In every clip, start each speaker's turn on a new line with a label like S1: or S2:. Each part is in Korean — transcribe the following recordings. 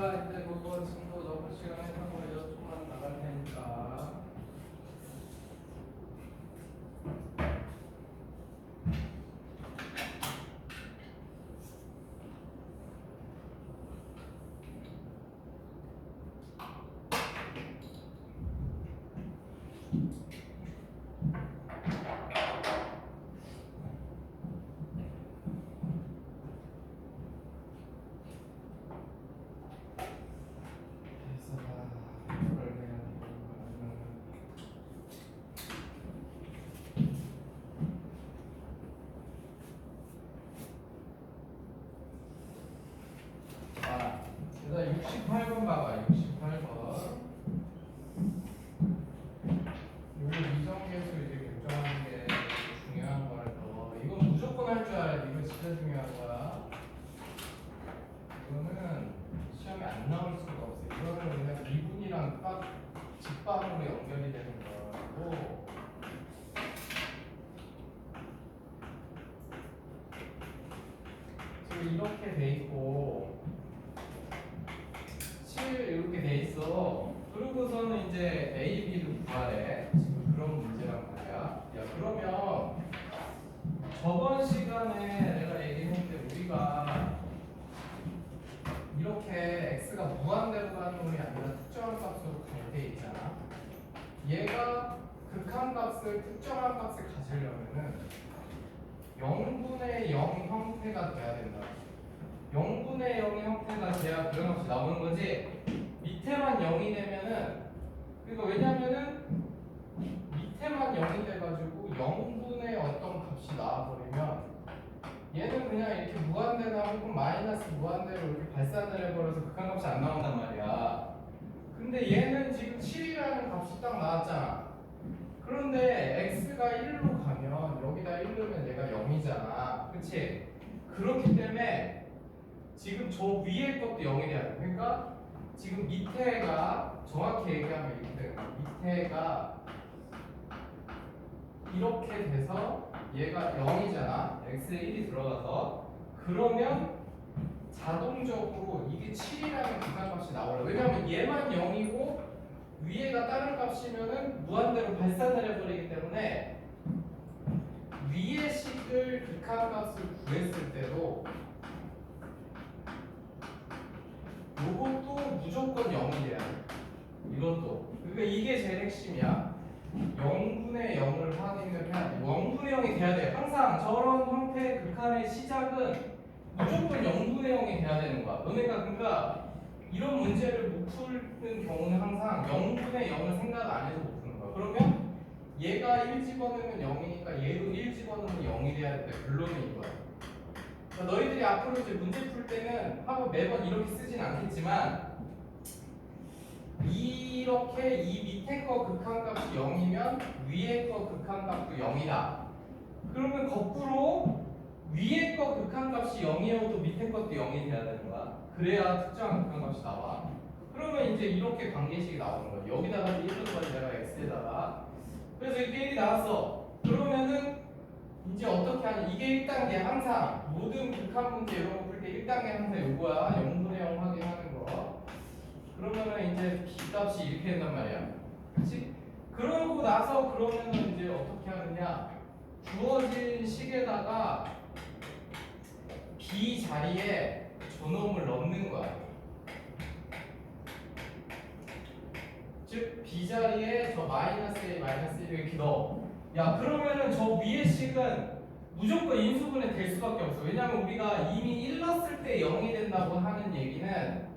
S1: 우리가 이제 그거 친구 너무 시간에 한번 조금만 나갈 테니까. 그래서 68번 봐봐. 68번. 요거 이성계수 이제 결정하는 게 중요한 거라서 이건 무조건 할 줄 알아야 돼. 이거 진짜 중요한 거야. 이거는 시험에 안 나올 수가 없어. 이거는 그냥 미분이랑 딱 직방으로 연결이 되는 거고. 지금 이렇게 돼 있고 7 이렇게 돼 있어. 그러고서는 이제 A, B를 구하래. 지금 그런 문제란 말이야. 야, 그러면 저번 시간에 내가 얘기했는데 우리가 이렇게 x가 무한대로 가는 놈이 아니라 특정한 값으로 갈 때 있잖아. 얘가 극한값을 특정한 값을 가지려면은 0분의 0 형태가 돼야 된다. 0분의 0의 형태가 돼야 그런 값이 나오는 거지. 밑에만 0이 되면은, 그러니까 왜냐면은 밑에만 0이 돼가지고 0분의 어떤 값이 나와버리면 얘는 그냥 이렇게 무한대로 하고 마이너스 무한대로 이렇게 발산을 해버려서 극한값이 안 나온단 말이야. 근데 얘는 지금 7이라는 값이 딱 나왔잖아. 그런데 x가 1로 가면 여기다 1 넣으면 얘가 0이잖아. 그치? 그렇기 때문에 지금 저 위에 것도 0이 돼야 돼. 그러니까 지금 밑에가 정확히 얘기하면 이렇게 되는 거야. 밑에가 이렇게 돼서 얘가 0이잖아. x에 1이 들어가서. 그러면 자동적으로 이게 7이라는 극한값이 나오려. 왜냐하면 얘만 0이고 위에가 다른 값이면은 무한대로 발산을 해버리기 때문에 위의 식을 극한값을 구했을 때도 요것도 무조건 0이 돼야 돼. 이것도. 그러니까 이게 제일 핵심이야. 0분의 0을 확인을 해야 돼. 0분의 0이 돼야 돼. 항상 저런 형태의 극한의 시작은 무조건 0분의 0이 돼야 되는 거야. 너네가 그러니까 이런 문제를 못 푸는 경우는 항상 0분의 0을 생각 안 해서 못 푸는 거야. 그러면 얘가 1 집어넣으면 0이니까 얘도 1 집어넣으면 0이 돼야 된다. 결론은 이거야. 그러니까 너희들이 앞으로 이제 문제 풀 때는 한번 매번 이렇게 쓰진 않겠지만 이렇게 이 밑에 거 극한값이 0이면 위에 거 극한값도 0이다. 그러면 거꾸로 위에 거 극한값이 0이어도 밑에 것도 0이 돼야 되는 거야. 그래야 특정한 극한값이 나와. 그러면 이제 이렇게 관계식이 나오는 거야. 여기다가 1로 가지 내가 x에다가. 그래서 이게 1이 나왔어. 그러면은 이제 어떻게 하냐. 이게 1단계 항상 모든 극한 문제 이런 거 풀 때 1단계 항상 요거야. 0분의 0 확인하는 거. 그러면은 이제 b 값이 이렇게 된단 말이야. 그치? 그러고 나서 그러면은 이제 어떻게 하느냐. 주어진 식에다가 b 자리에 저놈을 넣는 거야. 즉 b 자리에 저 마이너스 a 마이너스 1 이렇게 넣어. 야, 그러면은 저 위의 식은 무조건 인수분해 될 수밖에 없어. 왜냐면 우리가 이미 1 넣었을 때 0이 된다고 하는 얘기는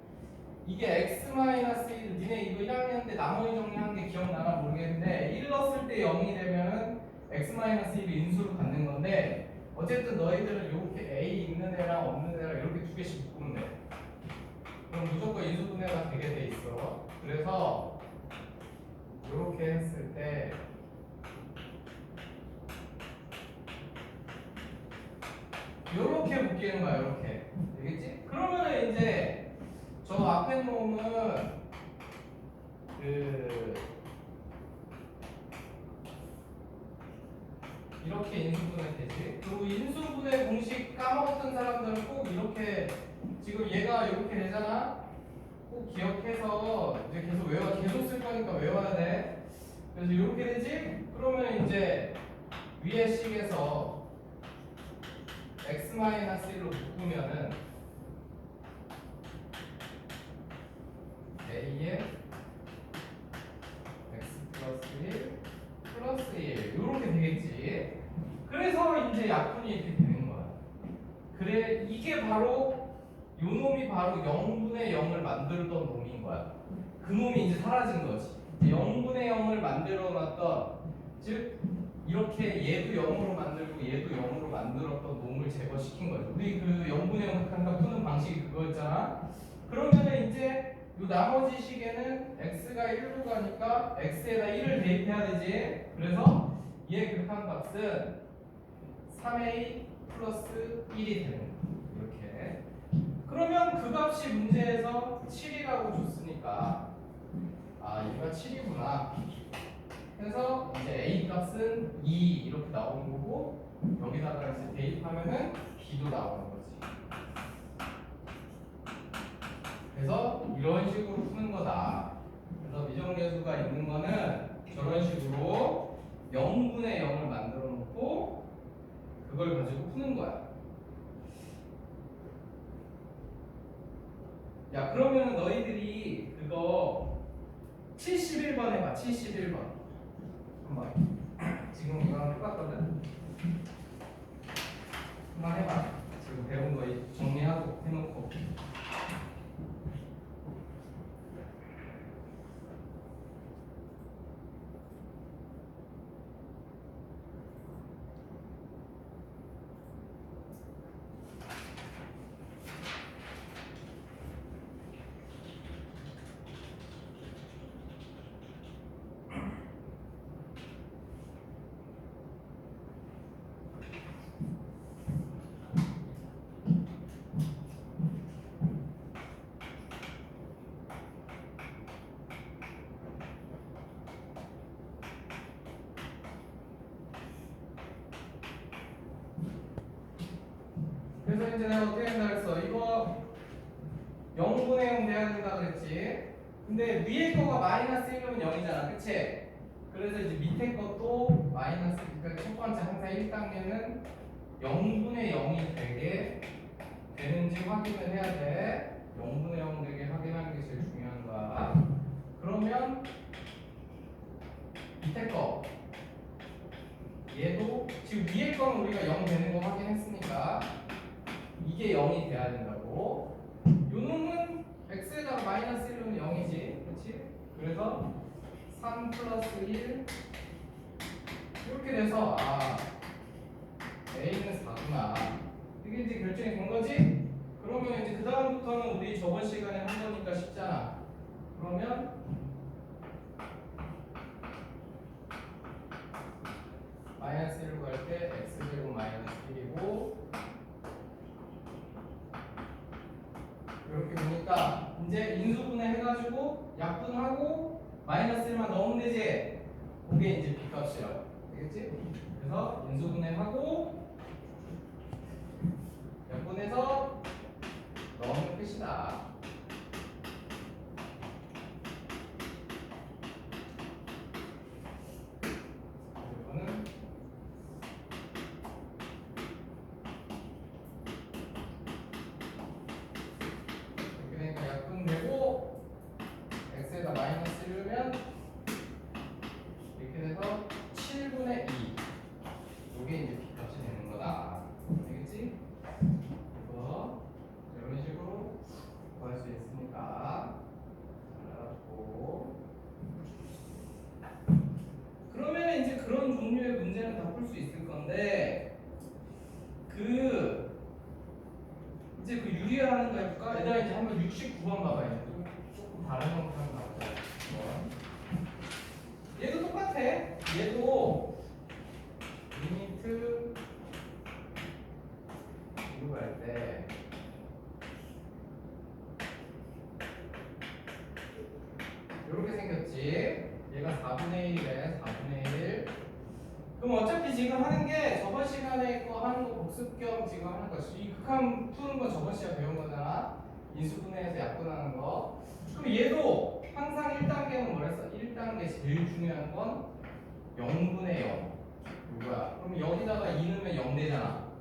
S1: 이게 x-1, 니네 이거 1학년 때 나머지 정리한 게 기억나나 모르겠는데 1 넣었을 때 0이 되면은 x-1을 인수로 갖는 건데 어쨌든 너희들은 이렇게 a 있는 애랑 없는 애랑 이렇게 두 개씩 묶으면 돼. 그럼 무조건 인수분해가 되게 돼 있어. 그래서 이렇게 했을 때 요렇게 묶이는 거야. 요렇게. 되겠지? 그러면은 이제 저 앞에 놈은 이렇게 인수분해 되지. 그리고 인수분해 공식 까먹었던 사람들은 꼭 이렇게 지금 얘가 이렇게 되잖아. 꼭 기억해서 이제 계속 계속 쓸 거니까 외워야 돼. 그래서 이렇게 되지? 그러면 이제 위에 식에서 x-1로 묶으면은 a에 x 플러스 1 플러스 1 이렇게 되겠지. 그래서 이제 약분이 이렇게 되는 거야. 그래, 이게 바로 요 놈이 바로 0분의 0을 만들던 놈인 거야. 그 놈이 이제 사라진 거지. 0분의 0을 만들어 놨던, 즉 이렇게 얘도 0으로 만들고 얘도 0으로 만들었던 놈을 제거시킨 거지. 우리 그 0분의 0 극한값 푸는 방식이 그거였잖아. 그러면은 이제 요 나머지 식에는 x가 1로 가니까 x에다 1을 대입해야 되지. 그래서 얘 극한값은 3a 플러스 1이 되는 거야. 이렇게. 그러면 그 값이 문제에서 7이라고 줬으니까 아 얘가 7이구나. 그래서 이제 a 값은 2 이렇게 나오는 거고 여기다가 이제 대입하면은 b도 나오는 거지. 그래서 이런 식으로 푸는 거다. 그래서 미정계수가 있는 거는 저런 식으로 0분의 0을 만들어 놓고 그걸 가지고 푸는 거야. 야, 그러면 너희들이 그거 71번 해봐. 71번. 한번. 지금 이거랑 똑같거든. 한번 해봐. 지금 배운 거 정리하고 해놓고. 그래서 이제 내가 어떻게 한다 그랬어? 이거 0분의 0 돼야 된다 그랬지? 근데 위에 거가 마이너스 1이면 0이잖아. 그치? 그래서 이제 밑에 것도 마이너스, 그러니까 첫 번째 항상 1단계는 0분의 0이 되게 되는지 확인을 해야 돼. 0분의 0 되게 확인하는 게 제일 중요한 거야. 그러면 밑에 거 얘도 지금 위에 거는 우리가 0 되는 거 확인했으니까 이게 0이 돼야 된다고. 요 놈은 x에다가 마이너스 1은 0이지. 그렇지? 그래서 3 플러스 1 이렇게 돼서 아 a는 4구나. 이게 이제 결정이 된 거지? 그러면 이제 그 다음부터는 우리 저번 시간에 한 거니까 쉽잖아. 그러면 마이너스 1로 갈 때 x제곱 마이너스 1이고 이렇게 보니까 이제 인수분해 해가지고 약분하고 마이너스 1만 넣으면 되지. 그게 이제 b값이라고. 되겠지? 그래서 인수분해하고 약분해서 넣으면 끝이다. 이거는 이렇게 되니까 약분되고 x에다 마이너스 1면 이렇게 돼서 7분의 2 이게 이제 b값이 되는 거다. 알겠지? 이거 이런 식으로 구할 수 있으니까 잘 알았고. 그러면 이제 그런 종류의 문제는 다 풀 수 있을 건데 이제 그 유리화하는 거 해볼까? 얘들아 이제 한번 69번 봐봐. 이제 조금 다른 형태 한번 가보자. 얘도 똑같아. 얘도 리미트 이거 할 때 이렇게 생겼지. 얘가 4분의 1이래. 4분의 1. 그럼 어차피 지금 하는 게 저번 시간에 거 하는 거 복습 겸 지금 하는 거지. 이 극한 푸는 건 저번 시간에 배운 거잖아. 인수분해해서 약분하는 거. 그럼 얘도 항상 1단계는 뭐랬어? 1단계 제일 중요한 건 0분의 0 이거야. 그럼 여기다가 2 넣으면 0 되잖아.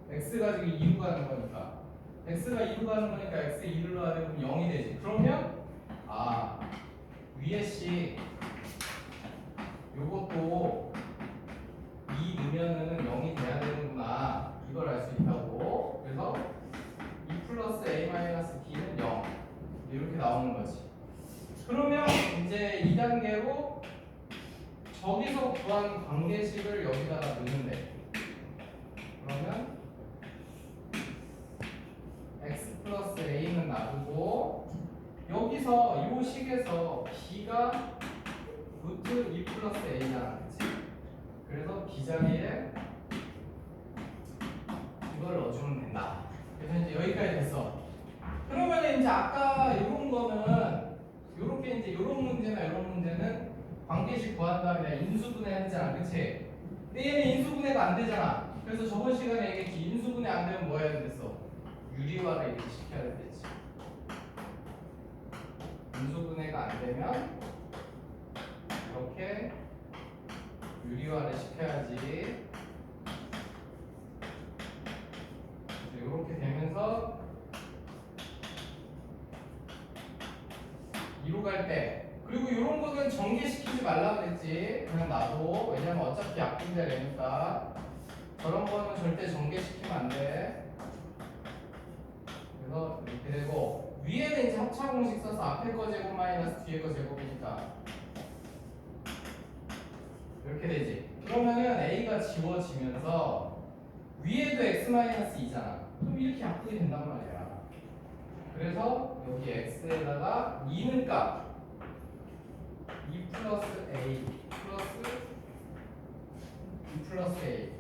S1: x가 지금 2로 가는 거니까 x가 2로 가는 거니까 x 2를 넣어야 되면 0이 되지. 그러면 위에 식 요것도 2 넣으면은 0이 돼야 되는구나. 이걸 알 수 있다고. 그래서 2 플러스 a 마이너스 b는 0 이렇게 나오는 거지. 그러면 이제 2단계로 저기서 구한 관계식을 여기다가 넣으면 돼. 그러면 x 플러스 a는 놔두고 여기서 이 식에서 b가 루트 2 플러스 a잖아. 그치? 그래서 b 자리에 이걸 넣어주면 된다. 그래서 이제 여기까지 됐어. 그러면 이제 아까 이런 거는 요렇게 이제 요런 문제나 요런 문제는 관계식 구한 다음에 인수분해 했잖아. 그치? 근데 얘는 인수분해가 안 되잖아. 그래서 저번 시간에 얘기했지. 인수분해 안 되면 뭐 해야 됐어? 유리화를 이렇게 시켜야 되지. 인수분해가 안 되면 이렇게 유리화를 시켜야지. 이렇게 되면서 2로 갈 때, 그리고 이런 거는 전개시키지 말라고 그랬지. 그냥 놔둬. 왜냐면 어차피 약분자 되니까. 저런 거는 절대 전개시키면 안 돼. 그래서 이렇게 되고, 위에는 이제 합차 공식 써서 앞에 거 제곱 마이너스 뒤에 거 제곱이니까 이렇게 되지. 그러면은 a가 지워지면서 위에도 x 마이너스 2잖아. 그럼 이렇게 약분이 된단 말이야. 그래서 여기 x에다가 2는 값 2 플러스 a 플러스 2 플러스 a.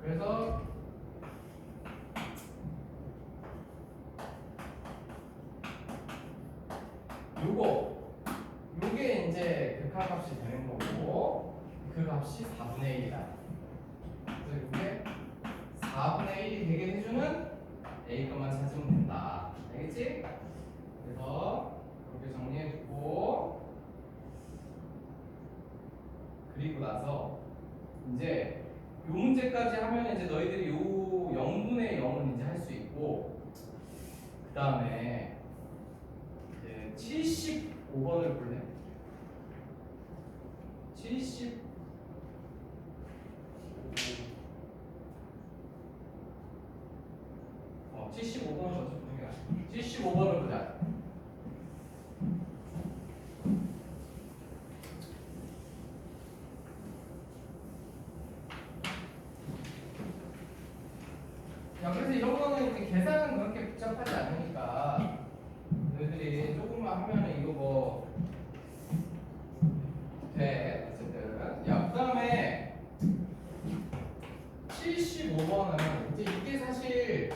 S1: 그래서 요게 이제 극한값이 되는 거고, 그 값이 4분의 1이다. 그래서 이게 4분의 1이 되게 해주는 a 것만 찾으면 된다. 알겠지? 그래서 이렇게 정리해주고, 그리고 나서 이제 요 문제까지 하면 이제 너희들이 요 0분의 0을 이제 할 수 있고, 그 다음에 이제 75번을 볼래? 75번을 먼저 보는 게 낫지. 75번을 보자. 야, 그래서 이런 거는 이제 계산은 그렇게 복잡하지 않으니까 너희들이 조금만 하면은 이거 뭐 돼. 어쨌든. 야, 그 다음에 75번은 이제 이게 사실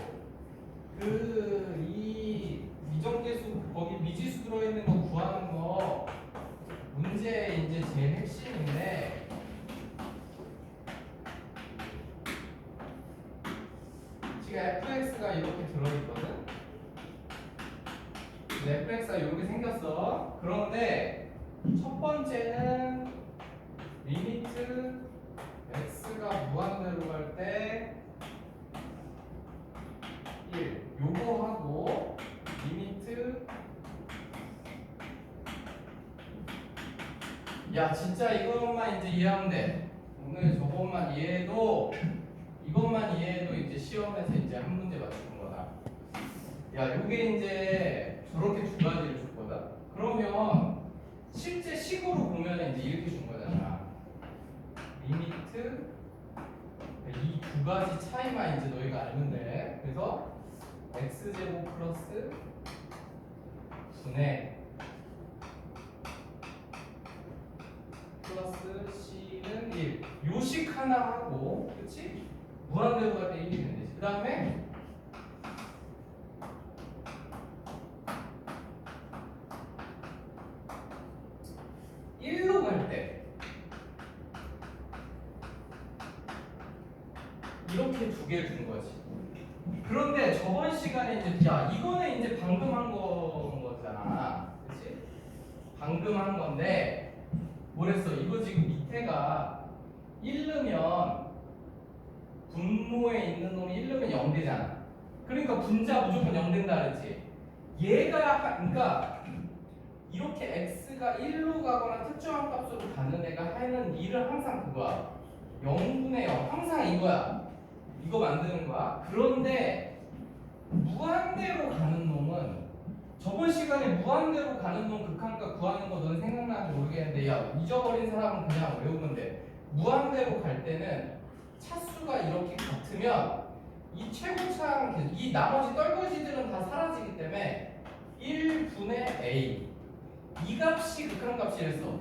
S1: 이 미정계수 거기 미지수 들어있는 거 구하는 거 문제 이제 제일 핵심인데, 지금 fx가 이렇게 들어있거든. fx가 이렇게 생겼어. 그런데 첫 번째는 리미트 x가 무한대로 갈 때 1 요거 하고, 리미트 야 진짜 이것만 이제 이해하면 돼. 오늘 저것만 이해해도, 이것만 이해해도 이제 시험에서 이제 한 문제 맞추는 거다. 야, 요게 이제 저렇게 두 가지를 줄 거다. 그러면 실제 식으로 보면 이제 이렇게 준 거잖아. 리미트 이 두 가지 차이만 이제 너희가 알면 돼. 그래서 x제곱 플러스 분의 플러스 c는 1. 요식 하나 하고, 그치? 무한대로 갈 때 1이 되면 되지. 그 다음에 갈 때 이렇게 두 개를 주는 거지. 그런데 저번 시간에 이제 야 이거는 이제 방금 한 거잖아, 그렇지? 방금 한 건데 뭐랬어? 이거 지금 밑에가 1르면 분모에 있는 놈이 1르면 0 되잖아. 그러니까 분자 무조건 0 된다 그랬지. 그러니까 이렇게 x가 1로 가거나 특정한 값으로 가는 애가 하는 일은 항상 그거야. 0분의 0 항상 이거야. 이거 만드는 거야. 그런데 무한대로 가는 놈은 저번 시간에 무한대로 가는 놈 극한값 구하는 거 넌 생각나는지 모르겠는데 야 잊어버린 사람은 그냥 외우면 돼. 무한대로 갈 때는 차수가 이렇게 같으면 이 최고차항 이 나머지 떨거지들은 다 사라지기 때문에 1분의 a 이 값이 극한값이랬어.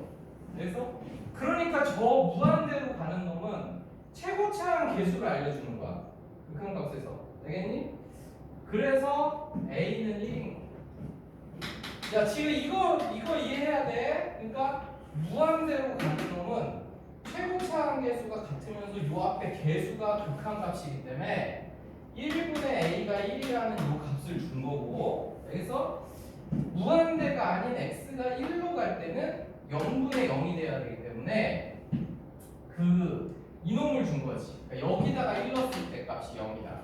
S1: 그래서 그러니까 저 무한대로 가는 놈은 최고차항 개수를 알려주는 거야. 극한값에서. 알겠니? 그래서 a는 1인 거야. 야 지금 이거 이해해야 돼. 그러니까 무한대로 가는 놈은 최고차항 개수가 같으면서 요 앞에 개수가 극한값이기 때문에 1분의 a가 1이라는 요 값을 준 거고, 그래서 무한대가 아닌 x가 1로 갈 때는 0분의 0이 돼야 되기 때문에 이놈을 준 거지. 그러니까 여기다가 1 넣었을 때 값이 0이다.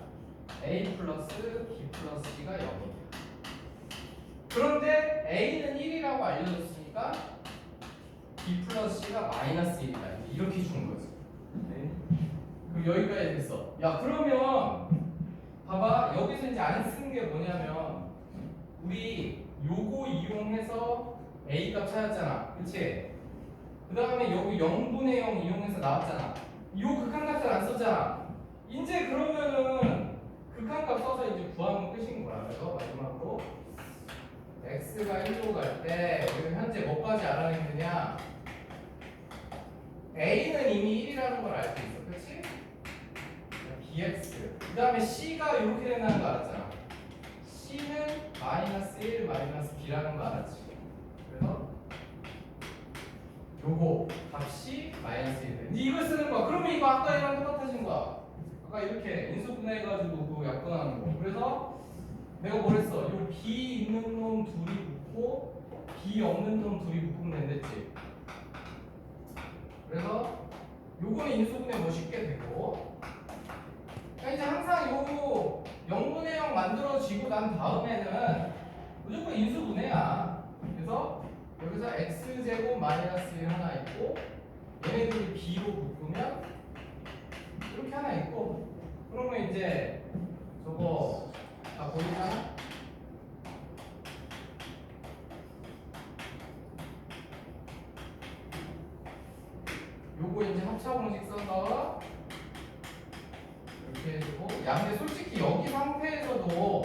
S1: a 플러스 b 플러스 c가 0이다. 그런데 a는 1이라고 알려줬으니까 b 플러스 c가 마이너스 1이다. 이렇게 준 거지. 네. 그럼 여기까지 됐어. 야 그러면 봐봐 여기서 이제 안 쓰는 게 뭐냐면 우리 요거 이용해서 a 값 찾았잖아. 그치? 그 다음에 여기 0분의 0 이용해서 나왔잖아. 요 극한값을 안 썼잖아. 이제 그러면은 극한값 써서 이제 구하면 끝인 거야. 그래서 마지막으로 x가 1로 갈 때 우리 현재 뭐까지 알아냈느냐? a는 이미 1이라는 걸 알 수 있어. 그치? bx 그 다음에 c가 이렇게 된다는 거 알았잖아. c는 마이너스 1 마이너스 b라는 거 알았지. 그래서 요거 값이 마이너스 1. 이걸 쓰는 거야. 그러면 이거 아까랑 똑같아진 거야. 아까 이렇게 인수분해해가지고 그 약분하는 거. 그래서 내가 뭐랬어? 요 b 있는 놈 둘이 붙고 b 없는 놈 둘이 묶으면 된댔지. 그래서 요거는 인수분해 뭐 쉽게 되고. 그러니까 이제 항상 요 0분의 0 만들어지고 난 다음에는 무조건 인수분해야. 그래서 여기서 x제곱 마이너스 1 하나 있고 얘네들이 b로 묶으면 이렇게 하나 있고, 그러면 이제 저거 다 보이잖아? 요거 이제 합차 공식 써서 이렇게 해주고, 야 근데 솔직히 여기 상태에서도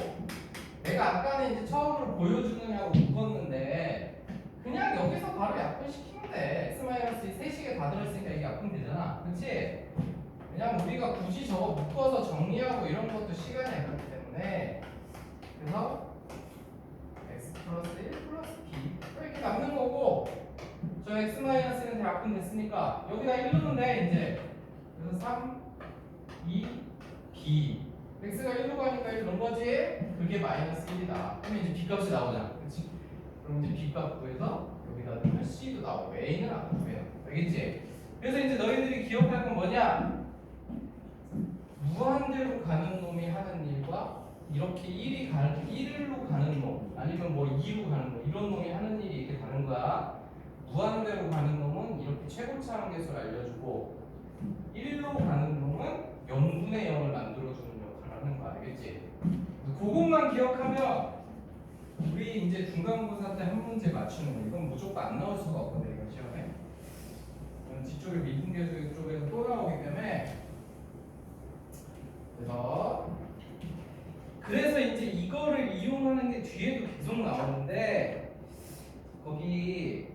S1: 내가 아까는 이제 처음으로 보여주느냐고 묻었는데 그냥 여기서 바로 약분시키면 돼. x-2 3식에 다 들어있으니까 이게 약분되잖아. 그치? 왜냐면 우리가 굳이 저거 묶어서 정리하고 이런 것도 시간이 안 가기 때문에. 그래서 x 플러스 1 플러스 b 이렇게 남는 거고, 저 x-는 다 약분됐으니까 여기다 1 넣으면 돼 이제. 그래서 3, 2, b x가 1로 가니까 1 넣은 거지? 그게 마이너스 1이다. 그러면 이제 b값이 나오잖아. 그치? 그럼 이제 b값 구해서 여기다 넣으면 c도 나오고 a는 안 구해요. 알겠지? 그래서 이제 너희들이 기억할 건 뭐냐? 무한대로 가는 놈이 하는 일과 이렇게 1로 가는 놈 아니면 뭐 2로 가는 놈 이런 놈이 하는 일이 이렇게 다른 거야. 무한대로 가는 놈은 이렇게 최고차항 개수를 알려주고 1로 가는 놈은 0분의 0을 만들어주는 역할을 하는 거 알겠지? 그것만 기억하면 우리 이제 중간고사 때 한 문제 맞추는 거 이건 무조건 안 나올 수가 없거든 이건 시험에. 뒤쪽에 미분계수 쪽에서 또 나오기 때문에. 그래서 이제 이거를 이용하는 게 뒤에도 계속 나오는데 거기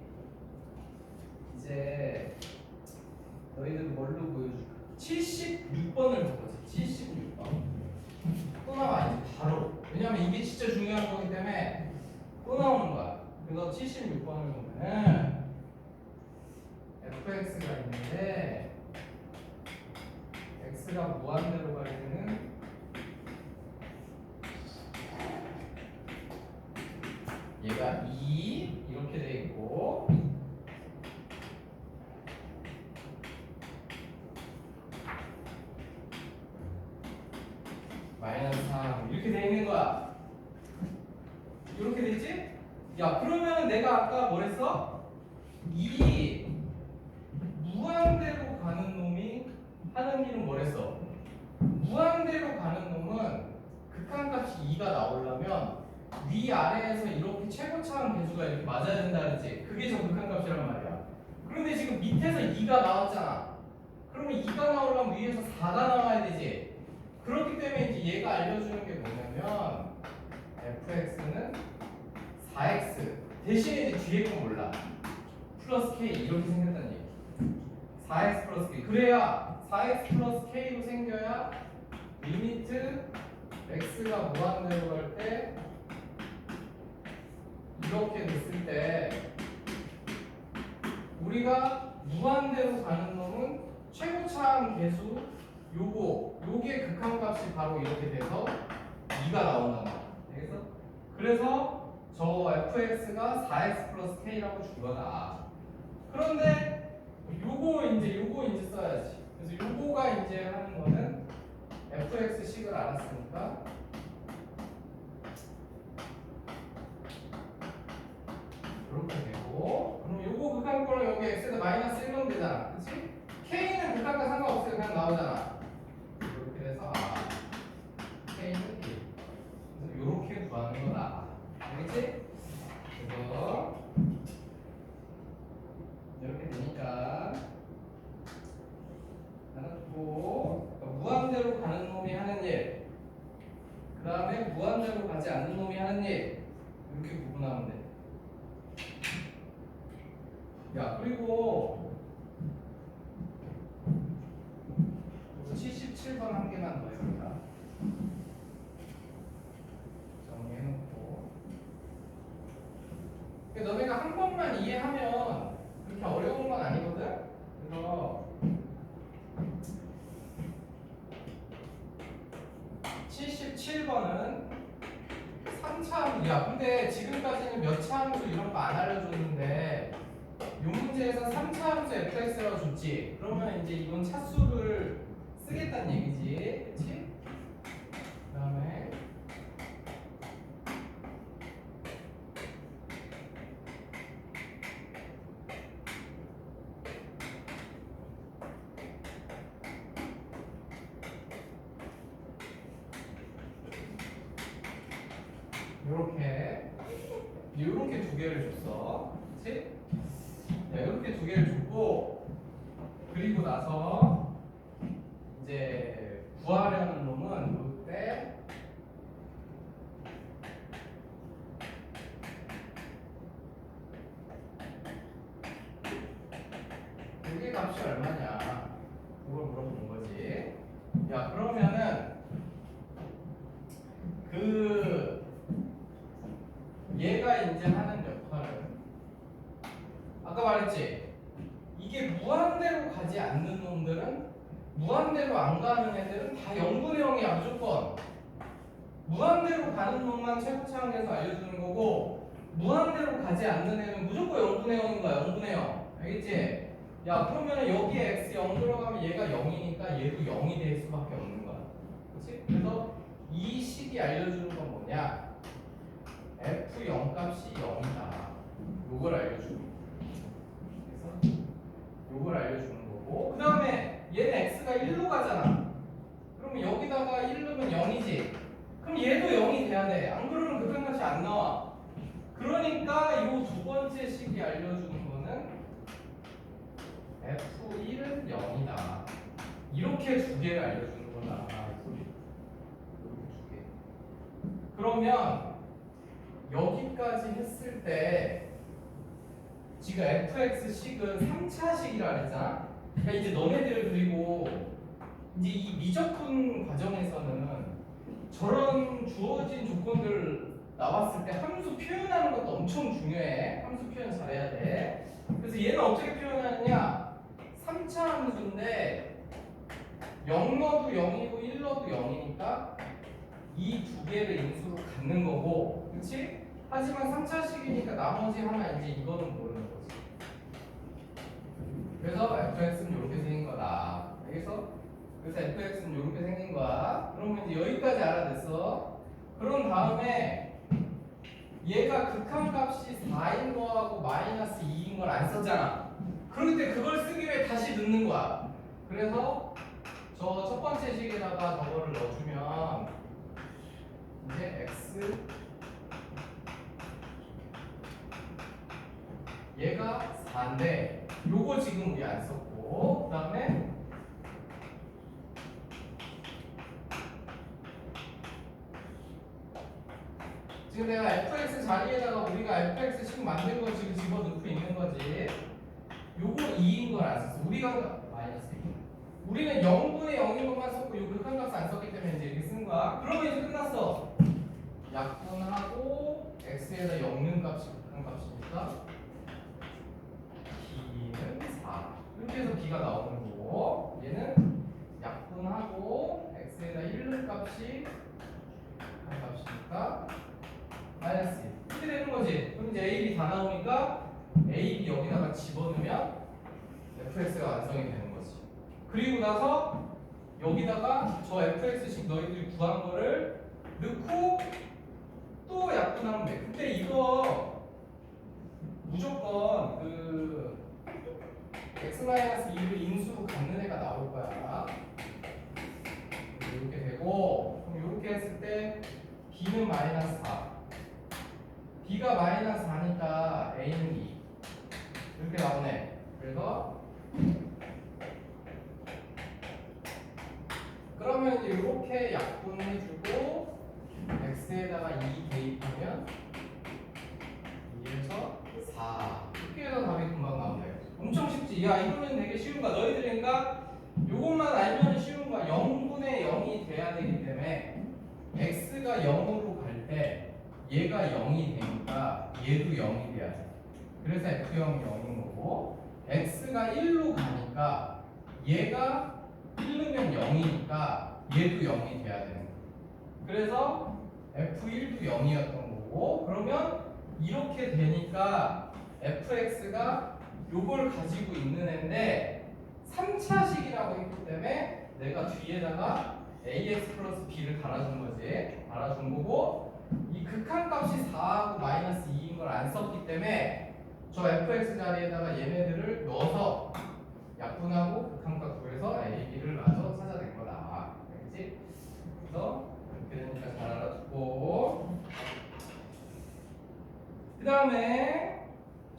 S1: 이제 너희들 뭘로 보여줄까? 76번을 볼 거지. 76번. 또 나와 이제 바로. 왜냐면 이게 진짜 중요한 거기 때문에 또 나오는 거야. 그래서 76번을 보면은 fx가 있는데 x가 무한대로 갈 때는 마이너스 3 이렇게 돼 있는 거야. 이렇게 됐지? 야, 그러면 내가 아까 뭐랬어? 이 무한대로 가는 놈이 하는 일은 뭐랬어? 무한대로 가는 놈은 극한값이 2가 나오려면 위아래에서 이렇게 최고차항 계수가 이렇게 맞아야 된다 그랬지? 그게 저 극한값이란 말이야. 그런데 지금 밑에서 2가 나왔잖아. 그러면 2가 나오려면 위에서 4가 나와야 되지. 그렇기 때문에 이제 얘가 알려주는 게 뭐냐면 fx는 4x 대신에 이제 뒤에 건 몰라. 플러스 k 이렇게 생겼다는 얘기. 4x 플러스 k. 그래야 4x 플러스 k로 생겨야 리미트 x가 무한대로 갈 때 이렇게 됐을 때 우리가 무한대로 가는 놈은 최고차항 계수 요게 극한값이 바로 이렇게 돼서 2가 나온단 말이야. 알겠어? 그래서 저 fx가 4x 플러스 k라고 준 거다. 그런데 요거 이제 써야지. 그래서 요거가 이제 하는 거는 fx 식을 알았으니까 이렇게 되고, 그럼 요거 극한권은 여기 x에다 마이너스 1 넣으면 되잖아. 그치? k는 극한과 상관없어요. 그냥 나오잖아. 이렇게 돼서 k는 1. 그래서 요렇게 구하는 거다. 알겠지? 그래서 이렇게 되니까 알았고, 그러니까 무한대로 가는 놈이 하는 일, 그 다음에 무한대로 가지 않는 놈이 하는 일, 이렇게 구분하면 돼. 야, 그리고 77번 한 개만 더 해볼까? 정리해놓고. 너네가 한 번만 이해하면 그렇게 어려운 건 아니거든? 그래서 77번은 3차 함수. 야, 근데 지금까지는 몇 차 함수 이런 거 안 알려줬는데 이 문제에서 3차 함수 fx라고 줬지. 그러면 이제 이건 차수를 쓰겠다는 얘기지. 그치? 그 다음에 요렇게 두 개를 줬어. 그치? 네, 이렇게 두 개를 줬고, 그리고 나서 이제 구하려는 놈은 이때 이게 값이 얼마냐 그걸 물어보는 거지. 야, 그러면은 그 얘가 이제 하는 역할은 아까 말했지. 이게 무한대로 가지 않는 놈들은, 무한대로 안 가는 애들은 다 0분의 0이야 무조건. 무한대로 가는 놈만 최고차항에서 알려주는 거고, 무한대로 가지 않는 애는 무조건 0분의 0인 거야. 0분의 0 알겠지? 야, 그러면 여기에 x 0 들어가면 얘가 0이니까 얘도 0이 될 수밖에 없는 거야. 그렇지? 그래서 이 식이 알려주는 건 뭐냐? f0 값이 0이다. 요걸 알려주는 거야. 그래서 요걸 알려주는 거고, 그 다음에 얘는 x가 1로 가잖아. 그러면 여기다가 1 넣으면 0이지. 그럼 얘도 0이 돼야 돼. 안 그러면 극한값이 안 나와. 그러니까 이 두 번째 식이 알려주는 거는 f1은 0이다. 이렇게 두 개를 알려주는 거다. 이렇게 두 개. 그러면 여기까지 했을 때 지금 fx식은 3차식이라 그랬잖아. 그러니까 이제 너네들 그리고 이제 이 미적분 과정에서는 저런 주어진 조건들 나왔을 때 함수 표현하는 것도 엄청 중요해. 함수 표현 잘해야 돼. 그래서 얘는 어떻게 표현하느냐? 3차 함수인데 0 넣어도 0이고 1 넣어도 0이니까 이 두 개를 인수로 갖는 거고, 그렇지? 하지만 3차식이니까 나머지 하나 이제 이거는 모르는 거지. 그래서 fx는 이렇게 생긴 거다. 알겠어? 그래서 fx는 이렇게 생긴 거야. 그러면 이제 여기까지 알아냈어. 그런 다음에 얘가 극한값이 4인 거하고 마이너스 2인 걸 안 썼잖아. 그럴 때 그걸 쓰기 위해 다시 넣는 거야. 그래서 저 첫 번째 식에다가 저거를 넣어주면 이제 x 얘가 4인데 요거 지금 우리 안 썼고, 그 다음에 지금 내가 fx 자리에다가 우리가 fx 지금 만든 거 지금 집어넣고 있는 거지. 요거 2인 걸 안 썼어. 우리가 마이너스 2. 우리는 0분의 0인 것만 썼고 요 극한값 안 썼기 때문에 이제 이렇게 쓴 거야. 그러면 이제 끝났어. 약분하고 x에다 0는 값이 극한값이니까 b는 4. 이렇게 해서 b가 나오는 거고, 얘는 약분하고 x에다 1는 값이 극한값이니까 마이너스 1. 이렇게 되는 거지. 그럼 이제 a, b 다 나오니까 a, b 여기다가 집어넣으면 fx가 완성이 되는 거지. 그리고 나서 여기다가 저 fx식 너희들이 구한 거를 넣고 또 약분하면 돼. 근데 이거 무조건 그 x-2를 인수로 갖는 애가 나올 거야. 이렇게 되고, 그럼 이렇게 했을 때 b는 마이너스 4, b가 마이너스 4니까 a는 2 이렇게 나오네. 그래서 그러면 이제 이렇게 약분해주고 x에다가 2 대입하면 2에서 4 이렇게 해서 답이 금방 나오네. 엄청 쉽지? 야, 이거는 되게 쉬운 거야. 너희들이니까 요것만 알면 쉬운 거야. 0분의 0이 돼야 되기 때문에 x가 0으로 갈 때 얘가 0이 되니까 얘도 0이 돼야 돼. 그래서 f0이 0인 거고, x가 1로 가니까 얘가 1르면 0이니까 얘도 0이 돼야 되는 거야. 그래서 f1도 0이었던 거고, 그러면 이렇게 되니까 fx가 요걸 가지고 있는 애인데 3차식이라고 했기 때문에 내가 뒤에다가 ax 플러스 b를 달아준 거지. 달아준 거고, 이 극한값이 4하고 마이너스 2인 걸 안 썼기 때문에 저 fx 자리에다가 얘네들을 넣어서 약분하고 극한값 구해서 a, b를 마저 찾아낸 거다. 알겠지? 그래서 이렇게 되니까 잘 알아두고, 그 다음에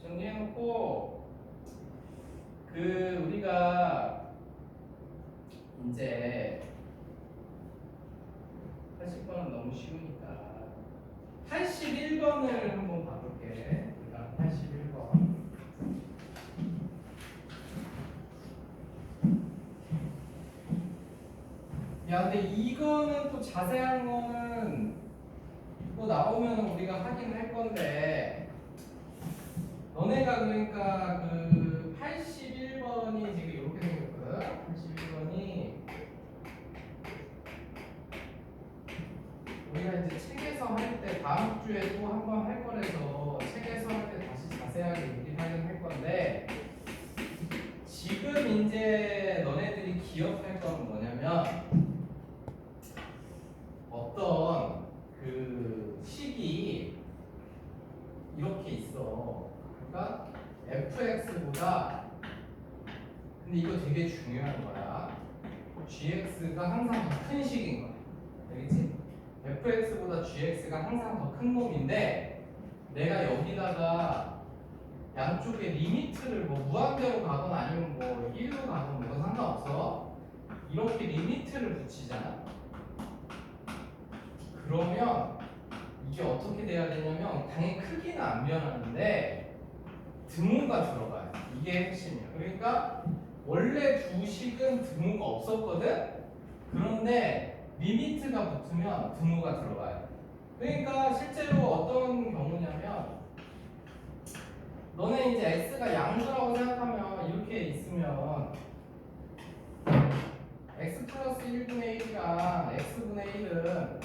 S1: 정리해놓고, 우리가 이제 80번은 너무 쉬우니까 81번을 한번 봐볼게. 우리가 81번. 야, 근데 이거는 또 자세한 거는 또 나오면 우리가 하긴 할 건데, 너네가 그러니까 그 81번이 지금 이렇게 생겼거든. 81번이 우리가 이제 책에서 할 때 다음 주에 또 한 번 할 거라서 책에서 할 때 다시 자세하게 얘기하긴 할 건데, 지금 이제 너네들이 기억할 건 뭐냐면 어떤 그 식이 이렇게 있어. 그러니까 fx보다, 근데 이거 되게 중요한 거야. gx가 항상 더 큰 식인 거야. 알겠지? fx보다 gx가 항상 더 큰 놈인데, 내가 여기다가 양쪽에 리미트를 뭐 무한대로 가건 아니면 뭐 1로 가건 뭐 상관없어. 이렇게 리미트를 붙이잖아. 그러면 이게 어떻게 돼야 되냐면, 당연히 크기는 안 변하는데 드무가 들어가요. 이게 핵심이야. 그러니까 원래 두 식은 드무가 없었거든. 그런데 리미트가 붙으면 드무가 들어가요. 그러니까 실제로 어떤 경우냐면, 너네 이제 x가 양수라고 생각하면 이렇게 있으면 x 플러스 1분의 1이랑 x분의 1은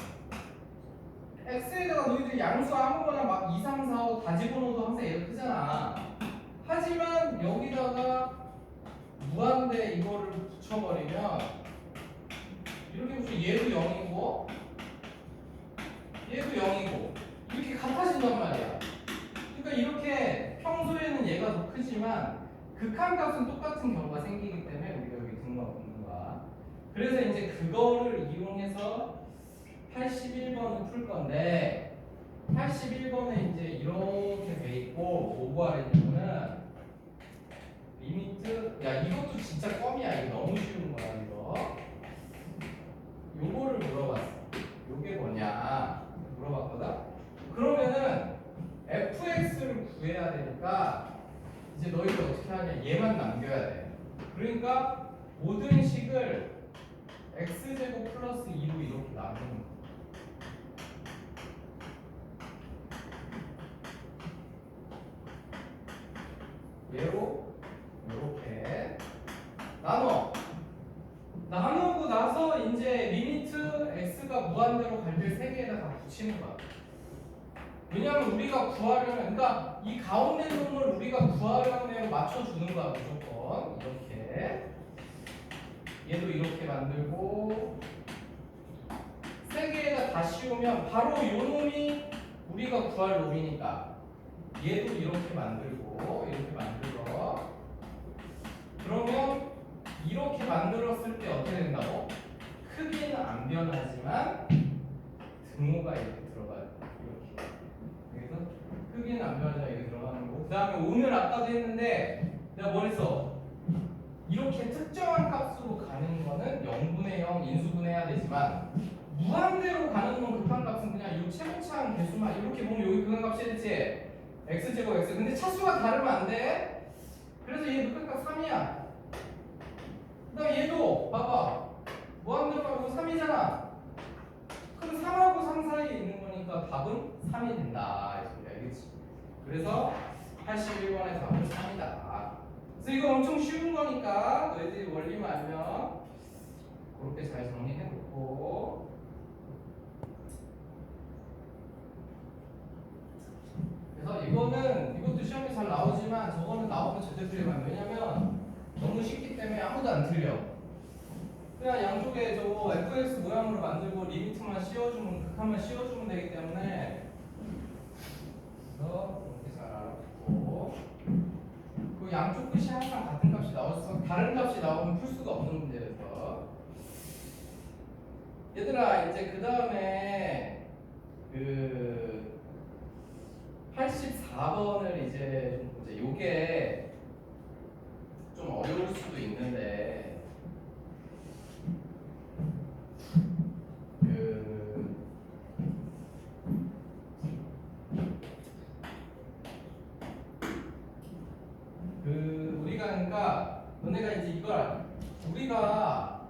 S1: x에다가 너희들이 양수 아무거나 막 2, 3, 4, 5 다 집어넣어도 항상 얘가 크잖아. 하지만 여기다가 무한대 이거를 붙여버리면 이렇게 보시면 얘도 0이고 얘도 0이고 이렇게 같아진단 말이야. 그러니까 이렇게 평소에는 얘가 더 크지만 극한값은 똑같은 경우가 생기기 때문에 우리가 여기 등호가 붙는 거야. 그래서 이제 그거를 이용해서 81번을 풀 건데 81번에 이제 이렇게 돼 있고 뭐 구하려면은 리미트 야 이것도 진짜 껌이야. 이거 너무 쉬운 거야 이거. 요거를 물어봤어. 요게 뭐냐 물어봤거든. 그러면은 fx를 구해야 되니까 이제 너희들 어떻게 하냐 얘만 남겨야 돼. 그러니까 모든 식을 x제곱 플러스 2로 이렇게 나누는 거야. 얘로 이렇게 나누고 나서 이제 리미트 x가 무한대로 갈 때 세 개에다 다 붙이는 거야. 왜냐하면 우리가 구하려면 그러니까 이 가운데 놈을 우리가 구하려는 애로 맞춰주는 거야 무조건. 이렇게 얘도 이렇게 만들고 세 개에다 다 씌우면 바로 요 놈이 우리가 구할 놈이니까 얘도 이렇게 만들고 이렇게 만들어. 그러면 이렇게 만들었을 때 어떻게 된다고? 크기는 안 변하지만 등호가 이렇게 들어가요. 이렇게. 그래서 크기는 안 변하지만 이렇게 들어가는 거고. 그 다음에 오늘 아까도 했는데 내가 뭘 했어? 이렇게 특정한 값으로 가는 거는 0분의 0 인수분해해야 되지만 무한대로 가는 건 극한값은 그냥 이 최고차항 개수만 이렇게 보면 여기 극한값이 됐지? x제곱 x. 근데 차수가 다르면 안 돼. 그래서 얘 극한값 3이야. 그다음 얘도 봐봐. 무한대로 가고 3이잖아. 그럼 3하고 3 사이에 있는 거니까 답은 3이 된다. 이 소리야. 알겠지? 그래서 81번의 답은 3이다. 그래서 이거 엄청 쉬운 거니까 너희들이 원리만 알면 그렇게 잘 정리해 놓고 그래서 이것도 시험에 잘 나오지만 저거는 나오면 절대 틀리면 안 돼. 왜냐면 너무 쉽기 때문에 아무도 안 틀려. 그냥 양쪽에 저거 fx 모양으로 만들고 리미트만 씌워주면 극한만 씌워주면 되기 때문에 그래서 이렇게 잘 알아보고 그 양쪽 끝이 항상 같은 값이 나와서 다른 값이 나오면 풀 수가 없는 문제라서 얘들아 이제 그 다음에 그 84번을 이제 요게 좀 어려울 수도 있는데 우리가 그러니까 너네가 이제 이걸 우리가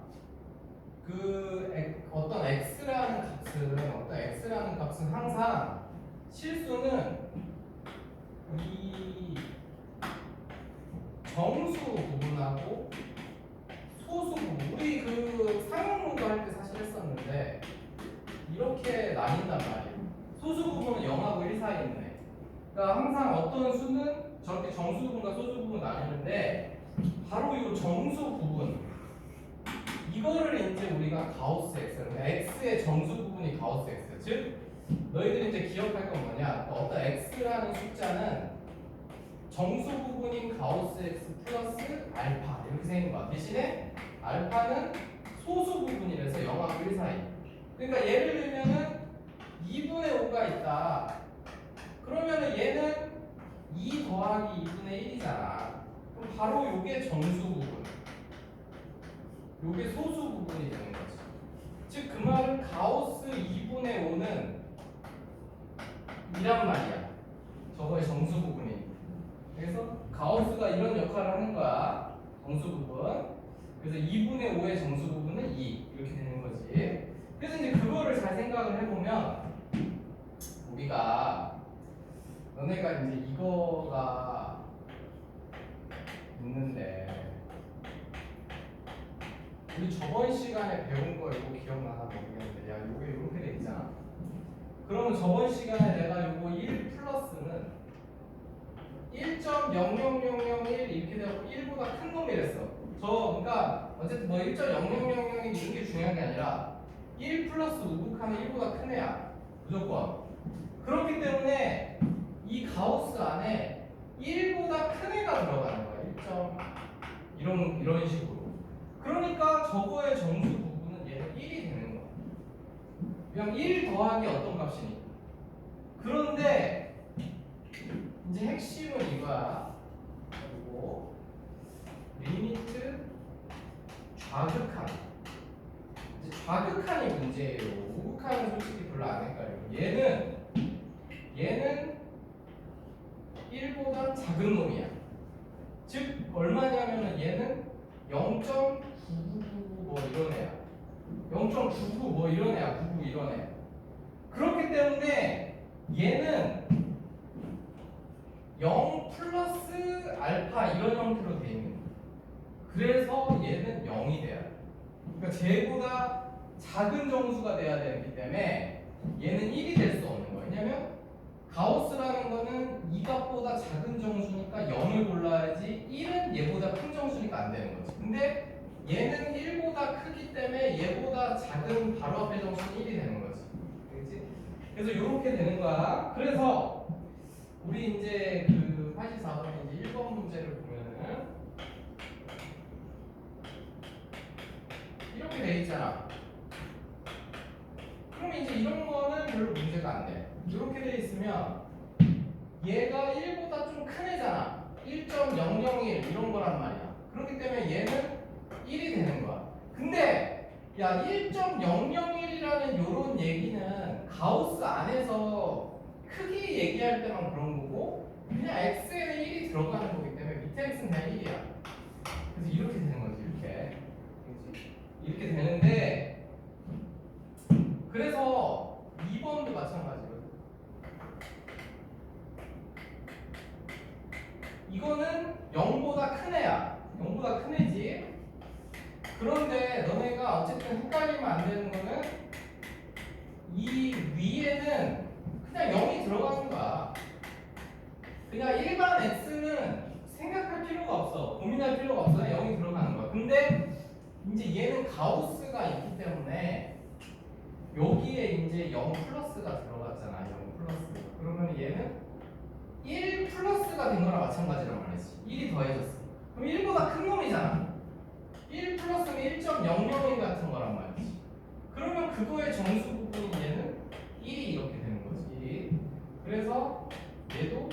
S1: 어떤 x라는 값은 항상 실수는 이 정수 부분하고 소수 부분 우리 그 상용문도 할 때 사실 했었는데 이렇게 나뉜단 말이에요. 소수 부분은 0하고 1 사이에 있는 애. 그러니까 항상 어떤 수는 저렇게 정수 부분과 소수 부분 나뉘는데 바로 이 정수 부분 이거를 이제 우리가 가우스 x 그러니까 x의 정수 부분이 가우스 x 즉 너희들이 이제 기억할 건 뭐냐 어떤 x라는 숫자는 정수 부분인 가우스 x 플러스 알파 이렇게 생긴 거야. 대신에 알파는 소수 부분이라서 0하고 1 사이. 그러니까 예를 들면은 2분의 5가 있다. 그러면은 얘는 2 더하기 2분의 1이잖아. 그럼 바로 요게 정수 부분. 요게 소수 부분이 되는 거지. 즉 그 말은 가우스 2분의 5는 이란 말이야. 저거의 정수 부분이. 그래서 가우스가 이런 역할을 하는 거야. 정수 부분. 그래서 2분의 5의 정수 부분은 2 이렇게 되는 거지. 그래서 이제 그거를 잘 생각을 해보면 우리가 너네가 이제 이거가 있는데 우리 저번 시간에 배운 거 이거 기억나나 모르겠는데 야 이게 이렇게 돼 있잖아. 그러면 저번 시간에 내가 이거 1 플러스는 1.00001 이렇게 되고 1보다 큰 놈이랬어. 그러니까 어쨌든 뭐 1.0001이 이런 게 중요한 게 아니라 1 플러스 우극하는 1보다 큰 애야. 무조건. 그렇기 때문에 이 가우스 안에 1보다 큰 애가 들어가는 거야. 1점 이런 식으로. 그러니까 저거의 정수 부분은 얘는 1이 되는 거야. 그냥 1 더하기 어떤 값이니까. 그런데 이제 핵심은 이거야. 그리고 리미트 좌극한. 이제 좌극한이 문제예요. 우극한은 솔직히 별로 안 헷갈려요. 얘는 1보다 작은 놈이야. 즉 얼마냐면은 얘는 0.99 뭐 이런 애야. 0.99 뭐 이런 애야. 99 이런 애. 그렇기 때문에 얘는 0 플러스 알파 이런 형태로 돼 있는 거야. 그래서 얘는 0이 돼야 돼. 그러니까 쟤보다 작은 정수가 돼야 되기 때문에 얘는 1이 될 수 없는 거야. 왜냐면 가우스라는 거는 이 값보다 작은 정수니까 0을 골라야지 1은 얘보다 큰 정수니까 안 되는 거지. 근데 얘는 1보다 크기 때문에 얘보다 작은 바로 앞에 정수는 1이 되는 거지. 그렇지? 그래서 이렇게 되는 거야. 그래서 우리 이제 그 84번에 이제 1번 문제를 보면은 이렇게 돼 있잖아. 그럼 이제 이런 거는 별로 문제가 안 돼. 이렇게 돼 있으면 얘가 1보다 좀 큰 애잖아. 1.001 이런 거란 말이야. 그렇기 때문에 얘는 1이 되는 거야. 근데 야 1.001이라는 요런 얘기는 가우스 안에서 크기 얘기할 때만 그런 거고 그냥 x에는 1이 들어가는 거기 때문에 밑에 x는 그냥 1이야. 그래서 이렇게 되는 거지. 이렇게 되는데 그래서 2번도 마찬가지거든. 이거는 0보다 큰 애야. 0보다 큰 애지. 그런데 너네가 어쨌든 헷갈리면 안 되는 거는 이 위에는 그냥 0이 들어가는 거야. 그냥 일반 x는 생각할 필요가 없어. 고민할 필요가 없어. 0이 들어가는 거야. 근데 이제 얘는 가우스가 있기 때문에 여기에 이제 0 플러스가 들어갔잖아. 0 플러스. 그러면 얘는 1 플러스가 된 거랑 마찬가지란 말이지. 1이 더해졌어. 그럼 1보다 큰 놈이잖아. 1 플러스는 1.001 같은 거란 말이지. 그러면 그거의 정수 부분인 얘는 1이 이렇게 되는 거지. 그래서 얘도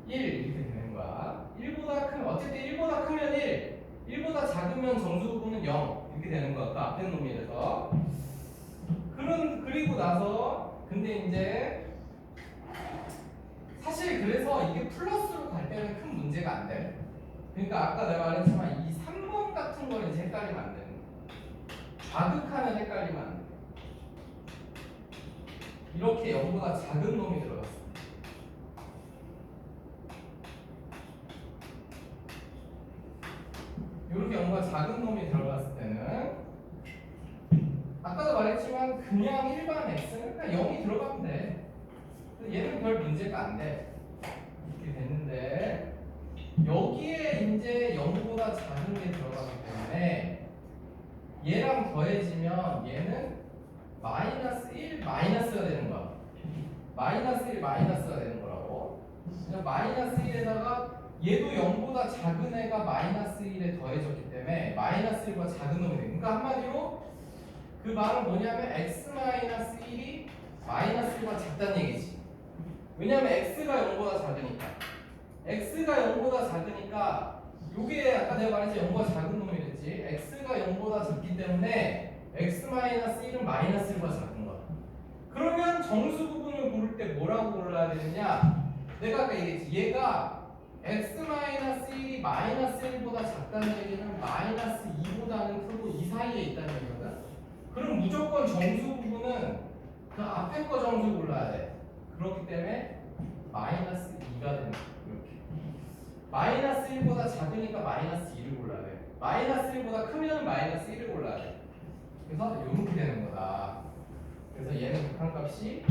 S1: 1 이렇게 되는 거야. 1보다 큰, 어쨌든 1보다 크면 1, 1보다 작으면 정수 부분은 0 이렇게 되는 거야. 그 앞에 놈이 돼서. 그리고 나서 근데 이제 사실 그래서 이게 플러스로 갈 때는 큰 문제가 안 돼. 그러니까 아까 내가 말했지만 이 3번 같은 거는 이제 헷갈리면 안 되는 거야. 좌극하면 헷갈리면 안 돼. 이렇게 0보다 작은 놈이 들어갔어. 이렇게 0보다 작은 놈이 들어갔을 때는 아까도 말했지만 그냥 일반 x는 그냥 0이 들어가면 돼. 얘는 별 문제가 안 돼. 이렇게 됐는데 여기에 이제 0보다 작은 게 들어가기 때문에 얘랑 더해지면 얘는 마이너스 1 마이너스가 되는 거야. 마이너스 1 마이너스가 되는 거라고. 그냥 마이너스 1에다가 얘도 0보다 작은 애가 마이너스 1에 더해졌기 때문에 마이너스 1보다 작은 놈이 돼. 그러니까 한마디로 그 말은 뭐냐면 x 마이너스 1이 마이너스 1보다 작다는 얘기지. 왜냐면 x가 0보다 작으니까. x가 0보다 작으니까 요게 아까 내가 말했지 0보다 작은 놈이 됐지. x가 0보다 작기 때문에 x 마이너스 1은 마이너스 1보다 작은 거야. 그러면 정수 부분을 고를 때 뭐라고 골라야 되느냐? 내가 아까 얘기했지. 얘가 x 마이너스 1이 마이너스 1보다 작다는 얘기는 마이너스 2보다는 크고 이 사이에 있다는 얘기거든. 그럼 무조건 정수 부분은 그 앞에 거 정수 골라야 돼. 그렇기 때문에 마이너스 2가 되는 거야. 이렇게. 마이너스 1보다 작으니까 마이너스 2를 골라야 돼. 마이너스 1보다 크면 마이너스 1을 골라야 돼. 그래서 이렇게 되는 거다. 그래서 얘는 극한값이